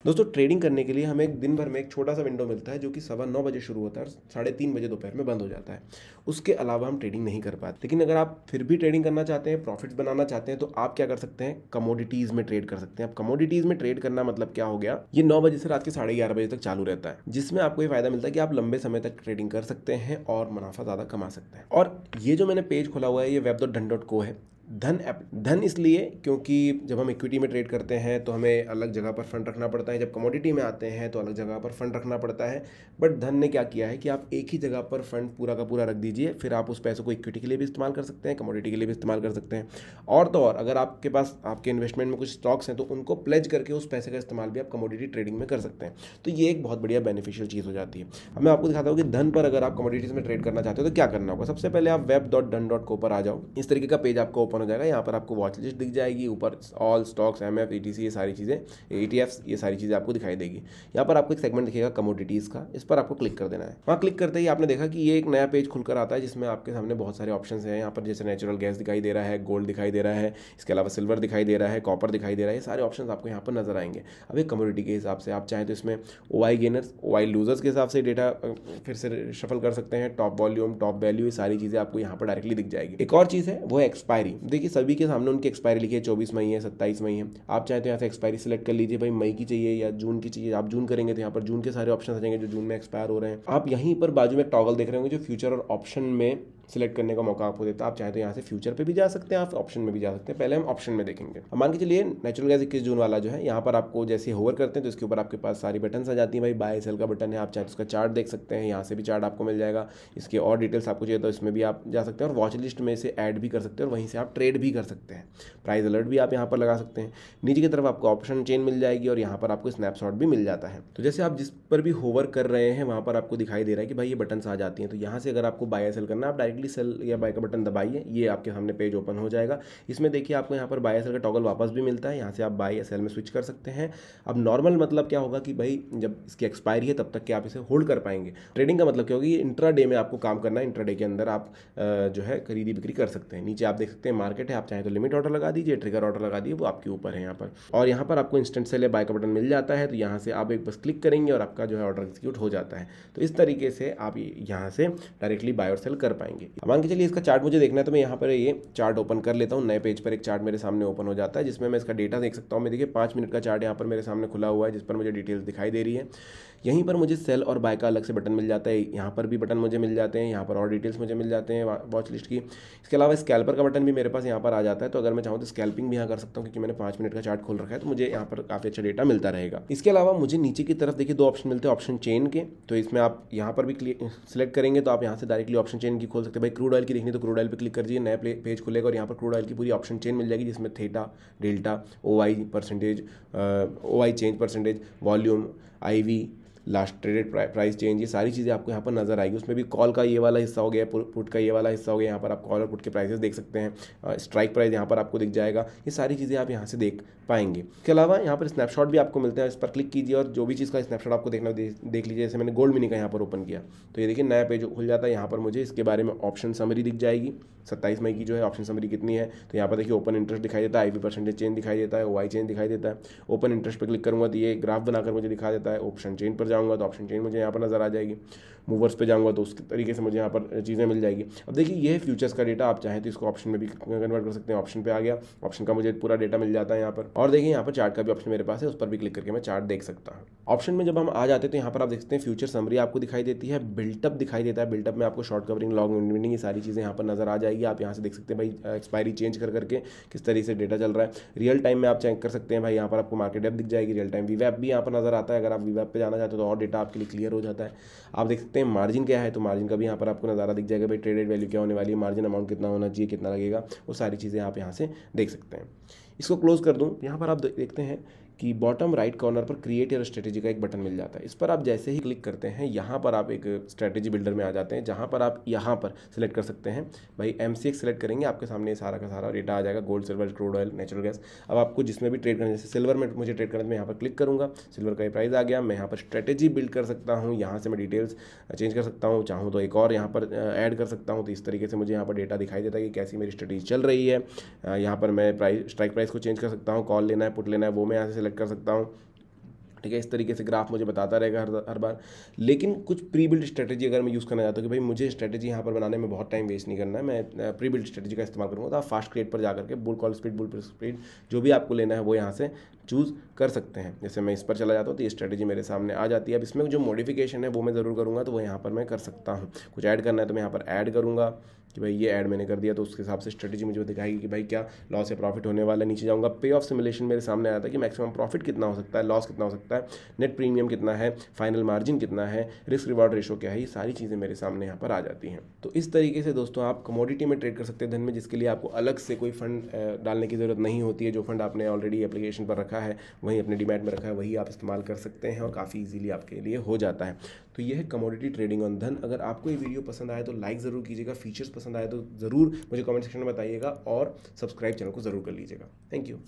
दोस्तों ट्रेडिंग करने के लिए हमें एक दिन भर में एक छोटा सा विंडो मिलता है जो कि 9:15 बजे शुरू होता है और 3:30 बजे दोपहर में बंद हो जाता है। उसके अलावा हम ट्रेडिंग नहीं कर पाते। लेकिन अगर आप फिर भी ट्रेडिंग करना चाहते हैं, प्रॉफिट्स बनाना चाहते हैं, तो आप क्या कर सकते हैं, कमोडिटीज़ में ट्रेड कर सकते हैं। अब कमोडिटीज़ में ट्रेड करना मतलब क्या हो गया, ये 9 बजे से रात के 11:30 बजे तक चालू रहता है, जिसमें आपको ये फायदा मिलता है कि आप लंबे समय तक ट्रेडिंग कर सकते हैं और मुनाफा ज़्यादा कमा सकते हैं। और ये जो मैंने पेज खोला हुआ है ये web.dhan.co है। धन ऐप, धन इसलिए क्योंकि जब हम इक्विटी में ट्रेड करते हैं तो हमें अलग जगह पर फंड रखना पड़ता है, जब कमोडिटी में आते हैं तो अलग जगह पर फंड रखना पड़ता है। बट धन ने क्या किया है कि आप एक ही जगह पर फंड पूरा का पूरा रख दीजिए, फिर आप उस पैसों को इक्विटी के लिए भी इस्तेमाल कर सकते हैं, कमोडिटी के लिए भी इस्तेमाल कर सकते हैं। और तो और अगर आपके पास आपके इन्वेस्टमेंट में कुछ स्टॉक्स हैं तो उनको प्लेज करके उस पैसे का इस्तेमाल भी आप कमोडिटी ट्रेडिंग में कर सकते हैं। तो ये एक बहुत बढ़िया बेनिफिशियल चीज़ हो जाती है। अब मैं आपको दिखाता हूँ कि धन पर अगर आप कमोडिटीज़ में ट्रेड करना चाहते हो तो क्या करना होगा। सबसे पहले आप web.dhan.co पर आ जाओ। इस तरीके का पेज आपको ओपन हो जाएगा। यहाँ पर आपको वॉच लिस्ट दिख जाएगी, ऊपर ऑल स्टॉक्स, एमएफ, ईटीसी, ये सारी चीज़ें, ईटीएफ्स, ये सारी चीज़ें आपको दिखाई देगी। यहाँ पर आपको एक सेगमेंट दिखेगा कमोडिटीज़ का, इस पर आपको क्लिक कर देना है। वहाँ क्लिक करते ही आपने देखा कि ये एक नया पेज खुलकर आता है जिसमें आपके सामने बहुत सारे ऑप्शंस हैं। यहाँ पर जैसे नेचुरल गैस दिखाई दे रहा है, गोल्ड दिखाई दे रहा है, इसके अलावा सिल्वर दिखाई दे रहा है, कॉपर दिखाई दे रहा है। ये सारे ऑप्शंस आपको यहाँ पर नजर आएंगे। अब एक कमोडिटी के हिसाब से आप चाहें तो इसमें ओआई गेनर्स, ओआई लूजर्स के हिसाब से डेटा फिर से शफल कर सकते हैं। टॉप वॉल्यूम, टॉप वैल्यू, ये सारी चीज़ें आपको यहाँ पर डायरेक्टली दिख जाएगी। एक और चीज़ है वो है एक्सपायरी। देखिए सभी के सामने उनकी एक्सपायरी लिखी है, 24 मई है, 27 मई है। आप चाहे तो यहाँ से एक्सपायरी सेलेक्ट कर लीजिए, भाई मई की चाहिए या जून की चाहिए। आप जून करेंगे तो यहाँ पर जून के सारे ऑप्शन आ जाएंगे जो जून में एक्सपायर हो रहे हैं। आप यहीं पर बाजू में एक टॉगल देख रहे होंगे जो फ्यूचर और ऑप्शन में सिलेक्ट करने का मौका आपको देता है। आप चाहे तो यहाँ से फ्यूचर पे भी जा सकते हैं, आप ऑप्शन में भी जा सकते हैं। पहले हम ऑप्शन में देखेंगे। अब मान के चलिए नेचुरल गैस 21 जून वाला जो है, यहाँ पर आपको जैसे होवर करते हैं तो इसके ऊपर आपके पास सारी बटन आ जाती हैं। भाई बाय सेल का बटन है, आप चाहे तो उसका चार्ट देख सकते हैं, यहाँ से भी चार्ट आपको मिल जाएगा। इसके और डिटेल्स आपको चाहिए तो इसमें भी आप जा सकते हैं और वॉच लिस्ट में से ऐड भी कर सकते हैं और वहीं से आप ट्रेड भी कर सकते हैं। प्राइस अलर्ट भी आप यहाँ पर लगा सकते हैं। नीचे की तरफ आपको ऑप्शन चेन मिल जाएगी और यहाँ पर आपको स्नैपशॉट भी मिल जाता है। तो जैसे आप जिस पर भी होवर कर रहे हैं वहाँ पर आपको दिखाई दे रहा है कि भाई ये बटन्स आ जाती हैं। तो यहाँ से अगर आपको बाय या सेल करना है, आप डायरेक्टली सेल या बाय का बटन दबाइए, ये आपके सामने पेज ओपन हो जाएगा। इसमें देखिए आपको यहाँ पर बाय या सेल का टॉगल वापस भी मिलता है, यहाँ से आप बाय या सेल में स्विच कर सकते हैं। अब नॉर्मल मतलब क्या होगा कि भाई जब इसकी एक्सपायरी है तब तक कि आप इसे होल्ड कर पाएंगे। ट्रेडिंग का मतलब क्या होगा, ये इंट्रा डे में आपको काम करना है। इंट्रा डे के अंदर आप जो है खरीदी बिक्री कर सकते हैं। नीचे आप देख सकते हैं मार्केट है, आप चाहें तो लिमिट ऑर्डर लगा दीजिए, ट्रिगर ऑर्डर लगा दीजिए, वो आपके ऊपर है यहाँ पर। और यहाँ पर आपको इंस्टेंट सेल या बाय का बटन मिल जाता है, तो यहाँ से आप एक बस क्लिक करेंगे और आपका जो है ऑर्डर एग्जीक्यूट हो जाता है। तो इस तरीके से आप यहाँ से डायरेक्टली बाय और सेल कर पाएंगे। मान के चलिए इसका चार्ट मुझे देखना है तो मैं यहाँ पर ये चार्ट ओपन कर लेता हूँ। नए पेज पर एक चार्ट मेरे सामने ओपन हो जाता है जिसमें मैं इसका डेटा देख सकता हूँ। मैं देखिए 5 मिनट का चार्ट यहाँ पर मेरे सामने खुला हुआ है जिस पर मुझे डिटेल्स दिखाई दे रही है। यहीं पर मुझे सेल और बाय का अलग से बटन मिल जाता है, यहाँ पर भी बटन मुझे मिल जाते हैं, यहाँ पर और डिटेल्स मुझे मिल जाते हैं वॉच लिस्ट की। इसके अलावा स्कैल्पर का बटन भी मेरे पास यहाँ पर आ जाता है, तो अगर मैं चाहूँ तो स्कैल्पिंग भी यहाँ कर सकता हूँ क्योंकि मैंने 5 मिनट का चार्ट खोल रखा है, तो मुझे यहाँ पर काफ़ी अच्छा डेटा मिलता रहेगा। इसके अलावा मुझे नीचे की तरफ देखिए 2 ऑप्शन मिलते हैं ऑप्शन चेन के, तो इसमें आप यहाँ पर भी सिलेक्ट करेंगे तो आप यहाँ से डायरेक्टली ऑप्शन चेन की खोल सकते हैं। भाई क्रूड ऑयल की देखनी तो क्रूड ऑयल पर क्लिक कर दीजिए, नया पेज खुलेगा और यहाँ पर क्रूड ऑयल की पूरी ऑप्शन चेन मिल जाएगी जिसमें theta, delta, OI percentage, OI change percentage, volume, IV, last traded price change, ये सारी चीज़ें आपको यहाँ पर नजर आएगी। उसमें भी कॉल का ये वाला हिस्सा हो गया, पुट का ये वाला हिस्सा हो गया। यहाँ पर आप कॉल और पुट के प्राइसेस देख सकते हैं, स्ट्राइक प्राइस यहाँ पर आपको दिख जाएगा। ये सारी चीज़ें आप यहाँ से देख पाएंगे। इसके अलावा यहाँ पर स्नैपशॉट भी आपको मिलते हैं, इस पर क्लिक कीजिए और जो भी चीज़ का स्नैपशॉट आपको देखना देख लीजिए। जैसे मैंने गोल्ड मिनी का यहाँ पर ओपन किया तो ये देखिए नया पेज खुल जाता है। यहाँ पर मुझे इसके बारे में ऑप्शन समरी दिख जाएगी, 27 मई की जो है ऑप्शन समरी कितनी है। तो यहाँ पर देखिए ओपन इंटरेस्ट दिखाई देता है, आईवी परसेंटेज चेंज दिखाई देता है, ओआई चेंज दिखाई देता है। ओपन इंटरेस्ट पर क्लिक करूँगा तो ये ग्राफ बनाकर मुझे दिखा देता है। ऑप्शन चेन पर जाऊँगा तो ऑप्शन चेन मुझे यहाँ पर नजर आ जाएगी। मूवर्स पे जाऊँगा तो उस तरीके से मुझे यहाँ पर चीज़ें मिल जाएगी। अब देखिए ये है फ्यूचर्स का डेटा, आप चाहें तो इसको ऑप्शन में भी कन्वर्ट कर सकते हैं। ऑप्शन पे आ गया, ऑप्शन का मुझे पूरा डेटा मिल जाता है यहाँ पर। और देखिए यहाँ पर चार्ट का भी ऑप्शन मेरे पास है, उस पर भी क्लिक करके मैं चार्ट देख सकता हूँ। ऑप्शन में जब हम आ जाते हैं तो यहाँ पर आप देख सकते हैं फ्यूचर समरी आपको दिखाई देती है, बिल्टअप दिखाई देता है। बिल्टअप में आपको शॉर्ट कवरिंग, लॉन्ग विनिंग, ये सारी चीज़ें यहाँ पर नजर आ जाएगी। आप यहाँ से देख सकते हैं भाई एक्सपायरी चेंज कर करके किस तरीके से डेटा चल रहा है। रियल टाइम में आप चेक कर सकते हैं भाई, यहाँ पर आपको मार्केट ऐप दिख जाएगी, रियल टाइम वीवैप भी यहाँ पर नजर आता है। अगर आप वीवैप पे जाना चाहते हो तो और डेटा आपके लिए क्लियर हो जाता है। आप देख सकते हैं मार्जिन क्या है, तो मार्जिन का भी यहाँ पर आपको नज़ारा दिख जाएगा, भाई ट्रेडेड वैल्यू क्या होने वाली है, मार्जिन अमाउंट कितना होना चाहिए, कितना लगेगा, वो सारी चीज़ें आप यहाँ से देख सकते हैं। इसको क्लोज कर दूँ। यहाँ पर आप देखते हैं कि बॉटम राइट कॉर्नर पर क्रिएट योर स्ट्रेटेजी का एक बटन मिल जाता है। इस पर आप जैसे ही क्लिक करते हैं यहाँ पर आप एक स्ट्रेटेजी बिल्डर में आ जाते हैं, जहाँ पर आप यहाँ पर सिलेक्ट कर सकते हैं। भाई MCX सेलेक्ट करेंगे, आपके सामने सारा का सारा डेटा आ जाएगा, gold, silver, crude oil, natural gas. अब आपको जिसमें भी ट्रेड करना है, जैसे सिल्वर में मुझे ट्रेड करना है, मैं यहाँ पर क्लिक करूँगा, सिल्वर का ये प्राइस आ गया। मैं यहाँ पर स्ट्रेटेजी बिल्ड कर सकता हूँ, यहाँ से मैं डिटेल्स चेंज कर सकता हूँ, चाहूँ तो एक और यहाँ पर ऐड कर सकता हूँ। तो इस तरीके से मुझे यहाँ पर डेटा दिखाई देता है कि कैसी मेरी स्ट्रेटेजी चल रही है। यहाँ पर मैं स्ट्राइक प्राइस को चेंज कर सकता हूँ, कॉल लेना है, पुट लेना है, वो मैं यहाँ से सिलेक्ट कर सकता हूँ। ठीक है। इस तरीके से ग्राफ मुझे बताता रहेगा हर बार। लेकिन कुछ प्री बिल्ड स्ट्रेटजी अगर मैं यूज़ करना चाहता हूँ कि भाई मुझे स्ट्रेटजी यहाँ पर बनाने में बहुत टाइम वेस्ट नहीं करना है, मैं प्री बिल्ड स्ट्रेटजी का इस्तेमाल करूँगा, तो आप फास्ट क्रिएट पर जाकर के bull call speed, bull speed जो भी आपको लेना है वो यहाँ से चूज़ कर सकते हैं। जैसे मैं इस पर चला जाता हूँ तो ये स्ट्रेटजी मेरे सामने आ जाती है। अब इसमें जो मॉडिफिकेशन है वो मैं ज़रूर करूँगा, तो वो यहाँ पर मैं कर सकता हूँ। कुछ ऐड करना है तो मैं यहाँ पर ऐड करूँगा कि भाई ये ऐड मैंने कर दिया, तो उसके हिसाब से स्ट्रेटजी मुझे दिखाएगी कि भाई क्या लॉस या प्रॉफिट होने वाला है। नीचे जाऊँगा, पे ऑफ सिमुलेशन मेरे सामने आता है कि मैक्सिमम प्रॉफिट कितना हो सकता है, लॉस कितना हो सकता है, नेट प्रीमियम कितना है, फाइनल मार्जिन कितना है, रिस्क रिवॉर्ड रेशो क्या है, ये सारी चीज़ें मेरे सामने यहाँ पर आ जाती हैं। तो इस तरीके से दोस्तों आप कमोडिटी में ट्रेड कर सकते हैं धन में, जिसके लिए आपको अलग से कोई फंड डालने की ज़रूरत नहीं होती है। जो फंड आपने ऑलरेडी एप्लीकेशन पर रखा है, वहीं अपने डीमैट में रखा है, वही आप इस्तेमाल कर सकते हैं और काफ़ी ईजिली आपके लिए हो जाता है। तो ये है कमोडिटी ट्रेडिंग ऑन धन। अगर आपको ये वीडियो पसंद आए तो लाइक ज़रूर कीजिएगा, फीचर्स पसंद आए तो ज़रूर मुझे कमेंट सेक्शन में बताइएगा और सब्सक्राइब चैनल को ज़रूर कर लीजिएगा। Thank you.